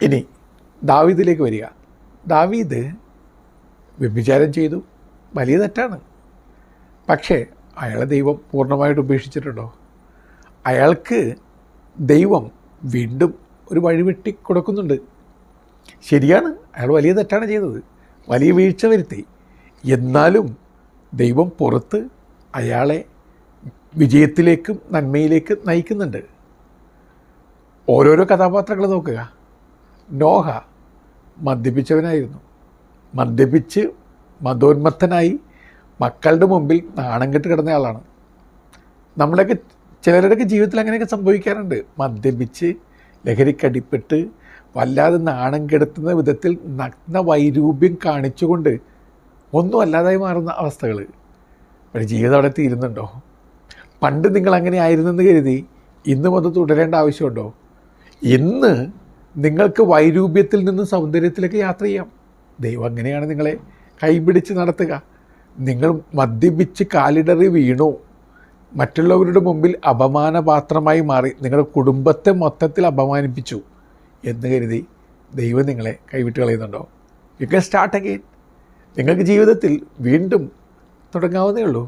ഇനി ദാവീദിലേക്ക് വരിക. ദാവീദ് വ്യഭിചാരം ചെയ്തു, വലിയ തെറ്റാണ്. പക്ഷേ അയാളെ ദൈവം പൂർണ്ണമായിട്ട് ഉപേക്ഷിച്ചിട്ടുണ്ടോ? അയാൾക്ക് ദൈവം വീണ്ടും ഒരു വഴിവെട്ടി കൊടുക്കുന്നുണ്ട്. ശരിയാണ്, അയാൾ വലിയ തെറ്റാണ് ചെയ്തത്, വലിയ വീഴ്ച വരുത്തി. എന്നാലും ദൈവം പുറത്ത് അയാളെ വിജയത്തിലേക്കും നന്മയിലേക്കും നയിക്കുന്നുണ്ട്. ഓരോരോ കഥാപാത്രങ്ങൾ നോക്കുക. നോഹ മദ്യപിച്ചവനായിരുന്നു. മദ്യപിച്ച് മതോന്മത്തനായി മക്കളുടെ മുമ്പിൽ നാണം കെട്ട് കിടന്ന ആളാണ്. നമ്മളൊക്കെ ചിലരുടെയൊക്കെ ജീവിതത്തിൽ അങ്ങനെയൊക്കെ സംഭവിക്കാറുണ്ട്. മദ്യപിച്ച് ലഹരിക്കടിപ്പെട്ട് വല്ലാതെ നാണം കെടുത്തുന്ന വിധത്തിൽ നഗ്ന വൈരൂപ്യം കാണിച്ചുകൊണ്ട് ഒന്നും അല്ലാതായി മാറുന്ന അവസ്ഥകൾ. ഒരു ജീവിതം അവിടെ തീരുന്നുണ്ടോ? പണ്ട് നിങ്ങൾ അങ്ങനെ ആയിരുന്നെന്ന് കരുതി ഇന്നും അത് തുടരേണ്ട ആവശ്യമുണ്ടോ? ഇന്ന് നിങ്ങൾക്ക് വൈരൂപ്യത്തിൽ നിന്ന് സൗന്ദര്യത്തിലേക്ക് യാത്ര ചെയ്യാം. ദൈവം അങ്ങനെയാണ് നിങ്ങളെ കൈപിടിച്ച് നടത്തുക. നിങ്ങൾ മദ്യപിച്ച് കാലിടറി വീണു, മറ്റുള്ളവരുടെ മുമ്പിൽ അപമാനപാത്രമായി മാറി, നിങ്ങളുടെ കുടുംബത്തെ മൊത്തത്തിൽ അപമാനിപ്പിച്ചു എന്ന് കരുതി ദൈവം നിങ്ങളെ കൈവിട്ട് കളയുന്നുണ്ടോ? You can start again. നിങ്ങൾക്ക് ജീവിതത്തിൽ വീണ്ടും തുടങ്ങാവുന്നേ ഉള്ളൂ.